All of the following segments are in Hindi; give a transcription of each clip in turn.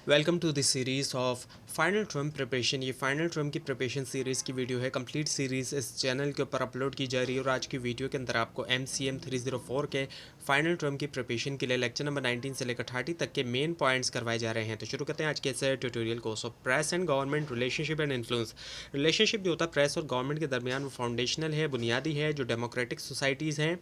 Welcome to this series of final term preparation. ये फाइनल टर्म की प्रिपरेशन सीरीज़ की वीडियो है। कंप्लीट सीरीज़ इस चैनल के ऊपर अपलोड की जा रही है और आज की वीडियो के अंदर आपको MCM 304 के फाइनल टर्म की प्रिपरेशन के लिए लेक्चर नंबर 19 से लेकर 30 तक के मेन पॉइंट्स करवाए जा रहे हैं। तो शुरू करते हैं आज के इस ट्यूटोरियल को। सो press and government relationship and influence. Relationship जो होता है प्रेस और गवर्नमेंट के दरमियान वो फाउंडेशनल है, बुनियादी है। जो डेमोक्रेटिक सोसाइटीज़ हैं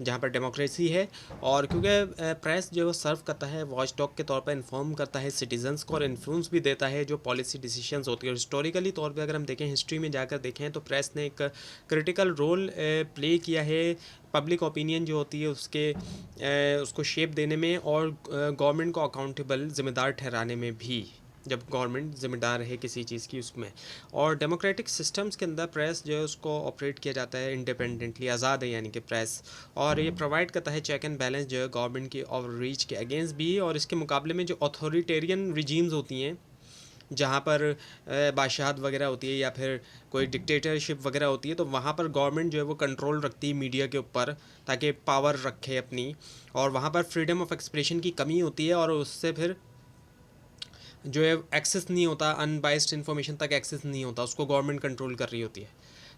जहाँ पर डेमोक्रेसी है, और क्योंकि प्रेस जो है सर्व करता है वॉच डॉग के तौर पर इन्फॉर्म करता है सिटीजन्स को और इन्फ्लुएंस भी देता है जो पॉलिसी डिसीजंस होती है। और हिस्टोरिकली तौर पे अगर हम देखें, हिस्ट्री में जाकर देखें तो प्रेस ने एक क्रिटिकल रोल प्ले किया है पब्लिक ओपिनियन जो होती है उसको शेप देने में और गवर्नमेंट को अकाउंटेबल ज़िम्मेदार ठहराने में भी, जब गवर्नमेंट ज़िम्मेदार है किसी चीज़ की उसमें। और डेमोक्रेटिक सिस्टम्स के अंदर प्रेस जो है उसको ऑपरेट किया जाता है इंडिपेंडेंटली, आज़ाद है यानी कि प्रेस। और ये प्रोवाइड करता है चेक एंड बैलेंस जो है गवर्नमेंट की ओवर रीच के अगेंस्ट भी। और इसके मुकाबले में जो अथॉरिटेरियन रिजीम्स होती हैं जहाँ पर बादशाहत वगैरह होती है या फिर कोई डिक्टेटरशिप वगैरह होती है, तो वहाँ पर गवर्नमेंट जो है वो कंट्रोल रखती है मीडिया के ऊपर ताकि पावर रखे अपनी। और वहाँ पर फ्रीडम ऑफ एक्सप्रेशन की कमी होती है और उससे फिर जो है एक्सेस नहीं होता, अनबाइस्ड इन्फॉर्मेशन तक एक्सेस नहीं होता, उसको गवर्नमेंट कंट्रोल कर रही होती है।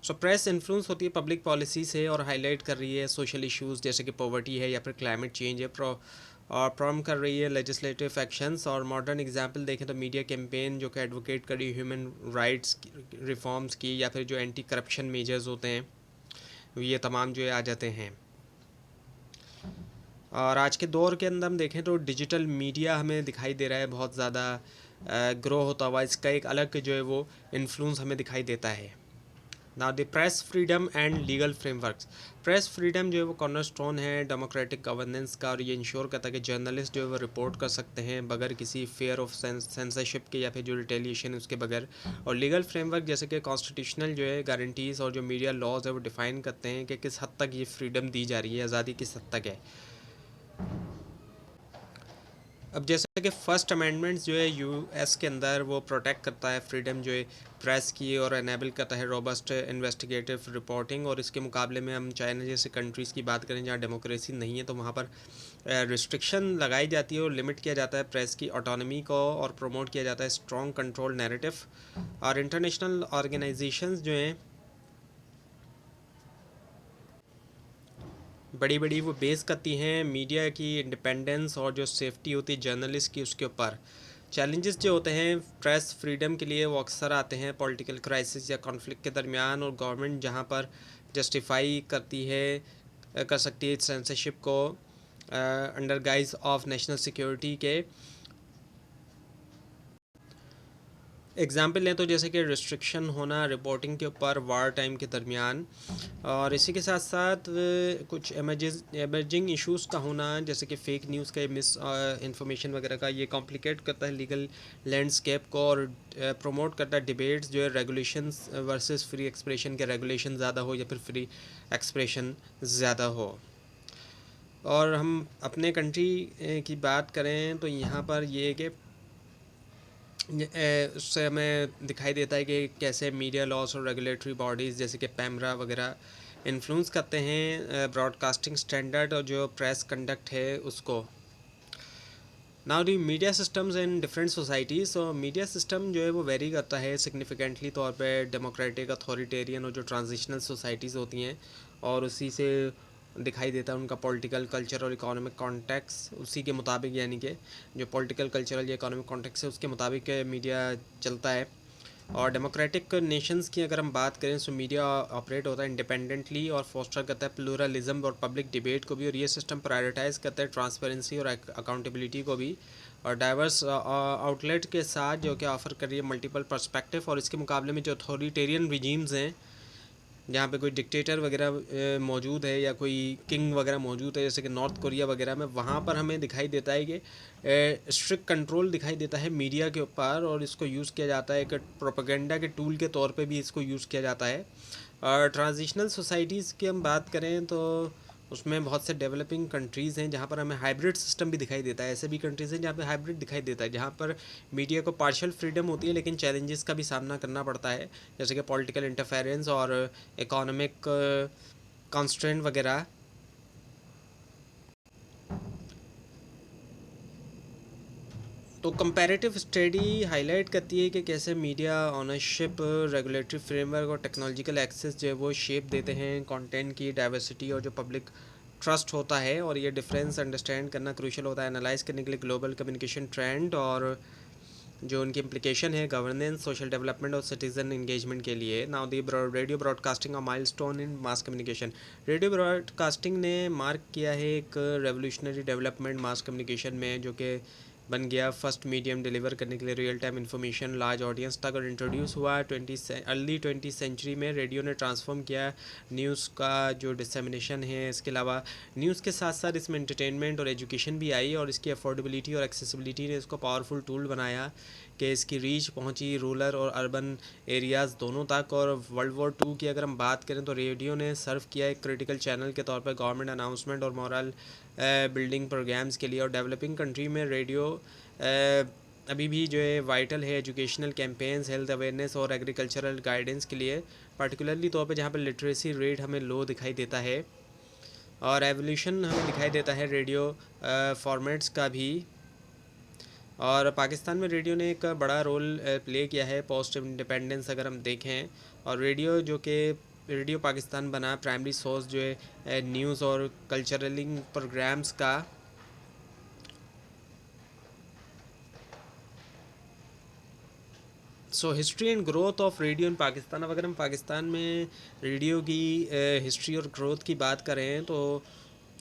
सो प्रेस इन्फ्लुएंस होती है पब्लिक पॉलिसी से और हाईलाइट कर रही है सोशल इश्यूज़ जैसे कि पॉवर्टी है या फिर क्लाइमेट चेंज है, और प्रॉम कर रही है लेजिस्लेटिव एक्शंस। और मॉडर्न एग्जांपल देखें तो मीडिया कैंपेन जो कि एडवोकेट करी ह्यूमन राइट्स रिफॉर्म्स की, या फिर जो एंटी करप्शन मेजर्स होते हैं, ये तमाम जो है आ जाते हैं। और आज के दौर के अंदर हम देखें तो डिजिटल मीडिया हमें दिखाई दे रहा है बहुत ज़्यादा ग्रो होता हुआ। इसका एक अलग जो है वो इन्फ्लुएंस हमें दिखाई देता है। Now the press freedom and legal frameworks. Press freedom जो है वो कॉर्नरस्टोन है डेमोक्रेटिक गवर्नेंस का, और ये इंश्योर करता है कि जर्नलिस्ट जो है वो रिपोर्ट कर सकते हैं बगैर किसी फेयर ऑफ सेंसरशिप के या फिर जो रिटेलिएशन उसके बगैर। और लीगल फ्रेमवर्क जैसे कि कॉन्स्टिट्यूशनल जो है गारंटीज़ और जो मीडिया लॉज है वो डिफ़ाइन करते हैं कि किस हद तक ये फ्रीडम दी जा रही है, आज़ादी किस हद तक है। अब जैसे कि फर्स्ट अमेंडमेंट जो है यूएस के अंदर वो प्रोटेक्ट करता है फ्रीडम जो है प्रेस की, और एनेबल करता है रोबस्ट इन्वेस्टिगेटिव रिपोर्टिंग। और इसके मुकाबले में हम चाइना जैसे कंट्रीज़ की बात करें जहाँ डेमोक्रेसी नहीं है, तो वहाँ पर रिस्ट्रिक्शन लगाई जाती है और लिमिट किया जाता है प्रेस की ऑटोनॉमी को, और प्रमोट किया जाता है स्ट्रॉन्ग कंट्रोल नैरेटिव। और इंटरनेशनल ऑर्गेनाइजेशंस जो हैं बड़ी बड़ी वो बेस करती हैं मीडिया की इंडिपेंडेंस और जो सेफ्टी होती है जर्नलिस्ट की उसके ऊपर। चैलेंजेस जो होते हैं प्रेस फ्रीडम के लिए वो अक्सर आते हैं पॉलिटिकल क्राइसिस या कॉन्फ्लिक्ट के दरमियान, और गवर्नमेंट जहाँ पर जस्टिफाई करती है कर सकती है सेंसरशिप को under guys of national security के। एग्जाम्पल लें तो जैसे कि रिस्ट्रिक्शन होना रिपोर्टिंग के ऊपर वार टाइम के दरमियान। और इसी के साथ साथ कुछ एमर्जिंग इश्यूज़ का होना जैसे कि फ़ेक न्यूज़ का मिस इंफॉर्मेशन वगैरह का, ये कॉम्प्लिकेट करता है लीगल लैंडस्केप को और प्रमोट करता है डिबेट्स जो है रेगुलेशंस वर्सेस फ्री एक्सप्रेशन के, रेगुलेशन ज़्यादा हो या फिर फ्री एक्सप्रेशन ज़्यादा हो। और हम अपने कंट्री की बात करें तो यहाँ पर ये है कि उससे हमें दिखाई देता है कि कैसे मीडिया लॉस और रेगुलेटरी बॉडीज़ जैसे कि पैमरा वगैरह इन्फ्लुएंस करते हैं ब्रॉडकास्टिंग स्टैंडर्ड और जो प्रेस कंडक्ट है उसको। Now the media systems in different societies. So media system जो है वो वेरी करता है सिग्निफिकेंटली तौर पे डेमोक्रेटिक, अथॉरिटेरियन और जो ट्रांजिशनल सोसाइटीज़ होती हैं, और उसी से दिखाई देता है उनका पॉलिटिकल कल्चर और इकोनॉमिक कॉन्टेक्स उसी के मुताबिक, यानी कि जो पॉलिटिकल कल्चरल या इकोनॉमिक कॉन्टेक्स है उसके मुताबिक मीडिया चलता है। और डेमोक्रेटिक नेशंस की अगर हम बात करें तो मीडिया ऑपरेट होता है इंडिपेंडेंटली और फोस्टर करता है प्लूरलिज्म और पब्लिक डिबेट को भी, और ये सिस्टम प्रायोरिटाइज करता है ट्रांसपेरेंसी और अकाउंटेबिलिटी को भी, और डाइवर्स आउटलेट के साथ जो कि ऑफर कर रही है मल्टीपल पर्सपेक्टिव। और इसके मुकाबले में जो अथॉरिटेरियन रिजीम्स हैं जहाँ पे कोई डिक्टेटर वगैरह मौजूद है या कोई किंग वगैरह मौजूद है जैसे कि नॉर्थ कोरिया वगैरह में, वहाँ पर हमें दिखाई देता है कि स्ट्रिक्ट कंट्रोल दिखाई देता है मीडिया के ऊपर, और इसको यूज़ किया जाता है एक प्रोपेगेंडा के टूल के तौर पे भी इसको यूज़ किया जाता है। और ट्रांजिशनल सोसाइटीज़ की हम बात करें तो उसमें बहुत से डेवलपिंग कंट्रीज़ हैं जहाँ पर हमें हाइब्रिड सिस्टम भी दिखाई देता है। ऐसे भी कंट्रीज़ हैं जहाँ पे हाइब्रिड दिखाई देता है, जहाँ पर मीडिया को पार्शियल फ्रीडम होती है लेकिन चैलेंजेस का भी सामना करना पड़ता है जैसे कि पॉलिटिकल इंटरफेरेंस और इकोनॉमिक कॉन्स्ट्रेंट वगैरह। तो कंपैरेटिव स्टडी हाईलाइट करती है कि कैसे मीडिया ऑनरशिप, रेगुलेटरी फ्रेमवर्क और टेक्नोलॉजिकल एक्सेस जो है वो शेप देते हैं कंटेंट की डाइवर्सिटी और जो पब्लिक ट्रस्ट होता है, और ये डिफरेंस अंडरस्टैंड करना क्रूशल होता है एनालाइज करने के लिए ग्लोबल कम्युनिकेशन ट्रेंड और जो उनकी इम्प्लीकेशन है गवर्नेंस, सोशल डेवलपमेंट और सिटीजन इंगेजमेंट के लिए। नाउ दी रेडियो ब्रॉडकास्टिंग और milestone in mass communication. Radio broadcasting ने मार्क किया है एक रेवोल्यूशनरी डेवलपमेंट मास कम्युनिकेशन में, जो कि बन गया फर्स्ट मीडियम डिलीवर करने के लिए real time information large audience तक, और इंट्रोड्यूस हुआ अर्ली 20 सेंचुरी में। रेडियो ने ट्रांसफॉर्म किया न्यूज़ का जो डिसमिनेशन है। इसके अलावा न्यूज़ के साथ साथ इसमें एंटरटेनमेंट और एजुकेशन भी आई, और इसकी अफोर्डेबिलिटी और एक्सेसिबिलिटी ने इसको पावरफुल टूल बनाया कि इसकी रीच पहुंची रूरल और अर्बन एरियाज़ दोनों तक। और वर्ल्ड वॉर 2 की अगर हम बात करें तो रेडियो ने सर्व किया एक क्रिटिकल चैनल के तौर पर गवर्नमेंट अनाउंसमेंट और मॉरल बिल्डिंग प्रोग्राम्स के लिए। और डेवलपिंग कंट्री में रेडियो अभी भी जो है वाइटल है एजुकेशनल कैंपेन्स, हेल्थ अवेयरनेस और एग्रीकल्चरल गाइडेंस के लिए, पर्टिकुलरली तौर पे जहाँ पर लिटरेसी रेट हमें लो दिखाई देता है। और एवोल्यूशन हमें दिखाई देता है रेडियो फॉर्मेट्स का भी। और पाकिस्तान में रेडियो ने एक बड़ा रोल प्ले किया है पोस्ट इंडिपेंडेंस अगर हम देखें। और रेडियो जो कि रेडियो पाकिस्तान बना प्राइमरी सोर्स जो है न्यूज़ और कल्चरलिंग प्रोग्राम्स का। So history and growth of radio in Pakistan. अब अगर हम पाकिस्तान में रेडियो की हिस्ट्री और ग्रोथ की बात करें तो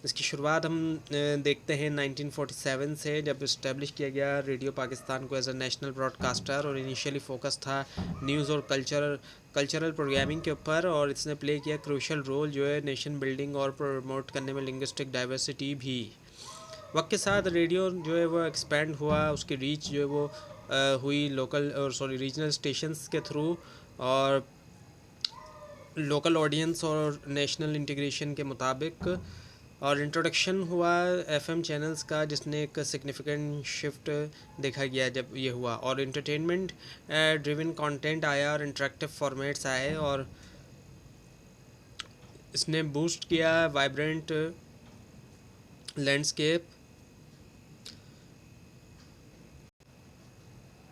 इसकी शुरुआत हम देखते हैं 1947 से, जब इस्टेब्लिश किया गया रेडियो पाकिस्तान को एज अ नेशनल ब्रॉडकास्टर। और इनिशियली फोकस था न्यूज़ और कल्चरल प्रोग्रामिंग के ऊपर, और इसने प्ले किया क्रूशल रोल जो है नेशन बिल्डिंग और प्रमोट करने में लिंग्विस्टिक डाइवर्सिटी भी। वक्त के साथ रेडियो जो है वो एक्सपेंड हुआ, उसकी रीच जो है वो हुई लोकल और रीजनल स्टेशंस के थ्रू, और लोकल ऑडियंस और नेशनल इंटीग्रेशन के मुताबिक। और इंट्रोडक्शन हुआ एफएम चैनल्स का, जिसने एक सिग्निफिकेंट शिफ्ट देखा गया जब ये हुआ। और इंटरटेनमेंट ड्रिवन कंटेंट आया और इंटरेक्टिव फॉर्मेट्स आए, और इसने बूस्ट किया वाइब्रेंट लैंडस्केप।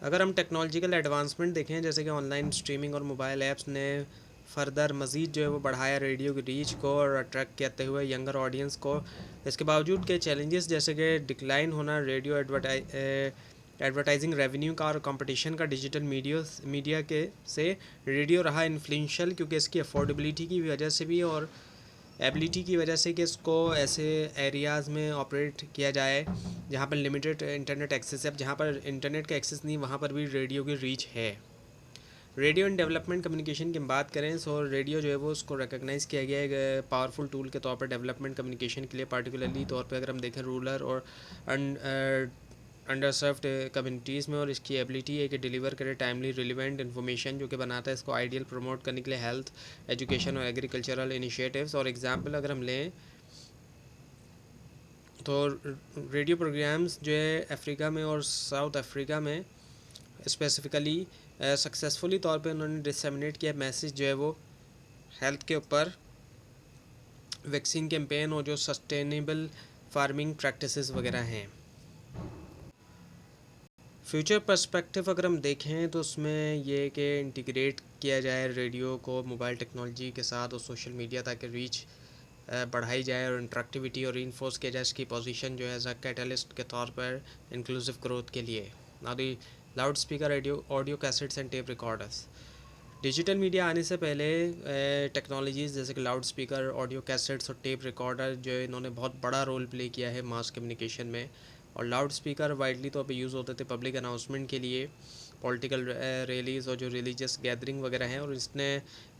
अगर हम टेक्नोलॉजिकल एडवांसमेंट देखें, जैसे कि ऑनलाइन स्ट्रीमिंग और मोबाइल ऐप्स ने फर्दर मज़ीद जो है वो बढ़ाया रेडियो की रीच को और अट्रैक्ट करते हुए यंगर ऑडियंस को। इसके बावजूद के चैलेंजेस जैसे कि डिक्लाइन होना रेडियो एडवर्टाइजिंग रेवेन्यू का और कंपटीशन का डिजिटल मीडिया के से, रेडियो रहा इन्फ्लुएंशियल क्योंकि इसकी अफोर्डेबिलिटी की वजह से भी और एबिलिटी की वजह से कि इसको ऐसे एरियाज़ में ऑपरेट किया जाए जहाँ पर लिमिटेड इंटरनेट एक्सेस है। अब जहाँ पर इंटरनेट का एक्सेस नहीं, वहाँ पर भी रेडियो की रीच है। रेडियो एंड डेवलपमेंट कम्युनिकेशन की बात करें तो रेडियो जो है वो उसको रिकग्नाइज़ किया गया है पावरफुल टूल के तौर पर डेवलपमेंट कम्युनिकेशन के लिए, पार्टिकुलरली तौर पर अगर हम देखें रूरल और अंडर सर्व्ड कम्युनिटीज़ में। और इसकी एबिलिटी है कि डिलीवर करे टाइमली रिलेवेंट इन्फॉर्मेशन, जो कि बनाता है इसको आइडियल प्रमोट करने के लिए हेल्थ, एजुकेशन और एग्रीकल्चरल इनिशिएटिव्स। और एग्जांपल अगर हम लें तो रेडियो प्रोग्राम्स जो है अफ्रीका में और साउथ अफ्रीका में स्पेसिफ़िकली सक्सेसफुली तौर पे उन्होंने डिसमिनेट किया मैसेज जो है वो हेल्थ के ऊपर, वैक्सीन कैंपेन और जो सस्टेनेबल फार्मिंग प्रैक्टिसेस वगैरह हैं। फ्यूचर पर्सपेक्टिव अगर हम देखें तो उसमें ये कि इंटीग्रेट किया जाए रेडियो को मोबाइल टेक्नोलॉजी के साथ और सोशल मीडिया, ताकि रीच बढ़ाई जाए और इंट्रैक्टिविटी और रीइंफोर्स किया जाए इसकी पोजीशन जो है एज अ कैटलिस्ट के तौर पर इंक्लूसिव ग्रोथ के लिए। Now the loud speaker, radio, audio cassettes and tape recorders. Digital media आने से पहले टेक्नोलॉजीज़ जैसे कि लाउड स्पीकर, ऑडियो कैसेट्स और टेप रिकॉर्डर जो है इन्होंने बहुत बड़ा रोल प्ले किया है मास कम्युनिकेशन में। और लाउड स्पीकर वाइडली तौर पे यूज़ होते थे पब्लिक अनाउंसमेंट के लिए, पॉलिटिकल रैलीज़ और जो रिलीजियस गैदरिंग वगैरह हैं। और इसने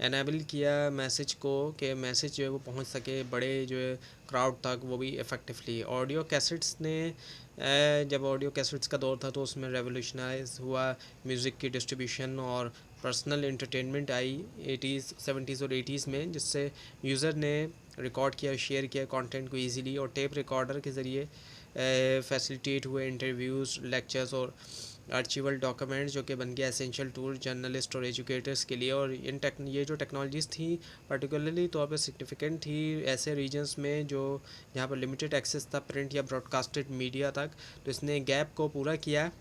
एनेबल किया मैसेज को कि मैसेज जो है वो पहुंच सके बड़े जो है क्राउड तक, वो भी इफ़ेक्टिवली। ऑडियो कैसेट्स ने जब ऑडियो कैसेट्स का दौर था तो उसमें रेवोल्यूशनाइज हुआ म्यूज़िक की डिस्ट्रीब्यूशन और personal entertainment I 80s 70s और 80s में, जिससे यूज़र ने रिकॉर्ड किया, शेयर किया कंटेंट को इजीली। और टेप रिकॉर्डर के ज़रिए फैसिलिटेट हुए इंटरव्यूज़, लेक्चर्स और आर्चिवल डॉक्यूमेंट्स, जो कि बन गया एसेंशियल टूल जर्नलिस्ट और एजुकेटर्स के लिए। और ये जो टेक्नोलॉजीज़ थी पर्टिकुलरली तौर पर सिग्निफिकेंट थी ऐसे रीजन्स में जो जहाँ पर लिमिटेड एक्सेस था प्रिंट या ब्रॉडकास्टेड मीडिया तक, तो इसने गैप को पूरा किया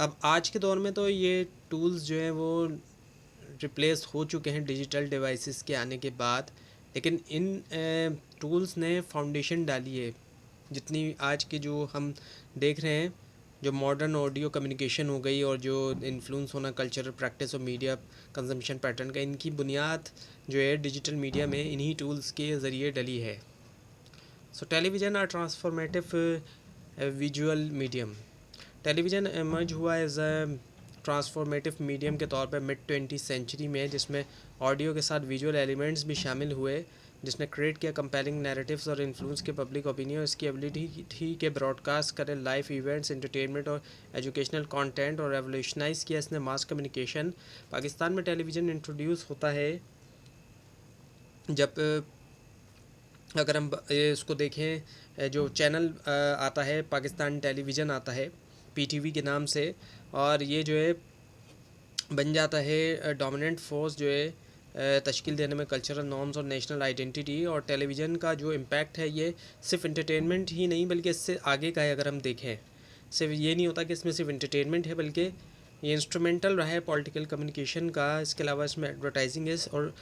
अब आज के दौर में तो ये टूल्स जो हैं वो रिप्लेस हो चुके हैं डिजिटल डिवाइसेस के आने के बाद, लेकिन इन टूल्स ने फाउंडेशन डाली है। जितनी आज की जो हम देख रहे हैं, जो मॉडर्न ऑडियो कम्युनिकेशन हो गई और जो इन्फ्लुएंस होना कल्चरल प्रैक्टिस और मीडिया कंजम्पशन पैटर्न का, इनकी बुनियाद जो है डिजिटल मीडिया में इन्हीं टूल्स के ज़रिए डली है। So television are transformative visual medium. Television emerge हुआ एज अ ट्रांसफॉर्मेटिव मीडियम के तौर पर मिड 20वीं सेंचुरी में, जिसमें ऑडियो के साथ विजुअल एलिमेंट्स भी शामिल हुए, जिसने क्रिएट किया कंपेलिंग नैरेटिव्स और इन्फ्लुएंस के पब्लिक ओपिनियन। इसकी एबिलिटी थी कि ब्रॉडकास्ट करे लाइव इवेंट्स, एंटरटेनमेंट और एजुकेशनल कंटेंट, और रेवोल्यूशनाइज किया इसने मास कम्युनिकेशन। पाकिस्तान में टेलीविज़न इंट्रोड्यूस होता है जब अगर हम इसको देखें, जो चैनल आता है पाकिस्तान टेलीविज़न आता है पीटीवी के नाम से, और ये जो है बन जाता है डोमिनेंट फोर्स जो है तश्कील देने में कल्चरल नॉर्म्स और नेशनल आइडेंटिटी। और टेलीविज़न का जो इम्पैक्ट है ये सिर्फ इंटरटेनमेंट ही नहीं बल्कि इससे आगे का है। अगर हम देखें, सिर्फ ये नहीं होता कि इसमें सिर्फ इंटरटेनमेंट है, बल्कि ये इंस्ट्रूमेंटल रहा है पॉलिटिकल कम्युनिकेशन का। इसके अलावा इसमें एडवर्टाइजिंग है, और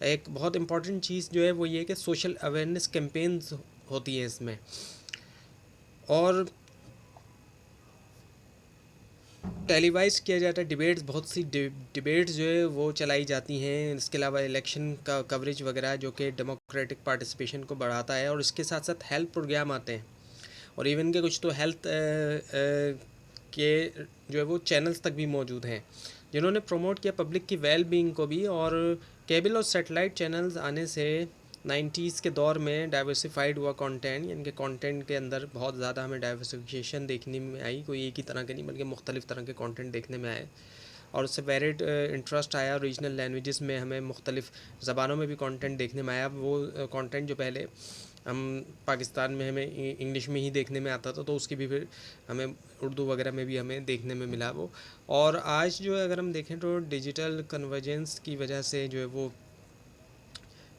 एक बहुत इंपॉर्टेंट चीज़ जो है वो ये कि सोशल अवेयरनेस कैंपेन्स होती हैं इसमें। और टेलीवाइज किया जाता है डिबेट्स, बहुत सी डिबेट्स जो है वो चलाई जाती हैं। इसके अलावा इलेक्शन का कवरेज वगैरह जो कि डेमोक्रेटिक पार्टिसिपेशन को बढ़ाता है। और इसके साथ साथ हेल्थ प्रोग्राम आते हैं, और इवन के कुछ तो हेल्थ के जो है वो चैनल्स तक भी मौजूद हैं, जिन्होंने प्रमोट किया पब्लिक की वेल बीइंग को भी। और केबल और सेटेलाइट चैनल्स आने से 90s के दौर में डाइवर्सिफाइड हुआ कंटेंट, यानी कि कंटेंट के अंदर बहुत ज़्यादा हमें डाइवर्सिफिकेशन देखने में आई। कोई एक ही तरह के नहीं बल्कि मुख्तलिफ़ तरह के कंटेंट देखने में आए, और उससे वेरिड इंटरेस्ट आया। रीजनल लैंग्वेजेस में हमें मुख्तलिफ़ ज़बानों में भी कंटेंट देखने में आया। वो कंटेंट जो पहले हम पाकिस्तान में हमें इंग्लिश में ही देखने में आता था, तो उसकी भी फिर हमें उर्दू वगैरह में भी हमें देखने में मिला वो। और आज जो है अगर हम देखें तो डिजिटल कन्वर्जेंस की वजह से जो है वो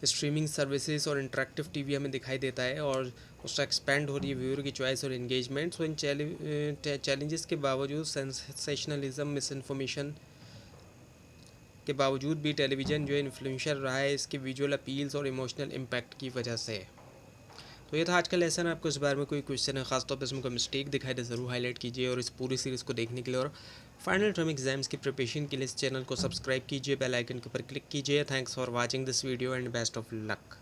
स्ट्रीमिंग सर्विसेज और इंटरेक्टिव टीवी हमें दिखाई देता है, और उसका एक्सपेंड हो रही है व्यूअर की चॉइस और एंगेजमेंट। सो इन चैलेंजेस के बावजूद, सेंसेशनलिज्म, मिस इन्फॉर्मेशन के बावजूद भी टेलीविज़न जो है इन्फ्लुएंशियल रहा है इसके विजुअल अपील्स और इमोशनल इम्पैक्ट की वजह से। तो ये था आज का लेसन। आपको इस बारे में कोई क्वेश्चन है, खासतौर पर इसमें कोई मिस्टेक दिखाई दे, ज़रूर हाईलाइट कीजिए। और इस पूरी सीरीज़ को देखने के लिए और फाइनल टर्म एग्जाम्स की प्रिपरेशन के लिए इस चैनल को सब्सक्राइब कीजिए, बेल आइकन के ऊपर क्लिक कीजिए। Thanks for watching this video and best of luck.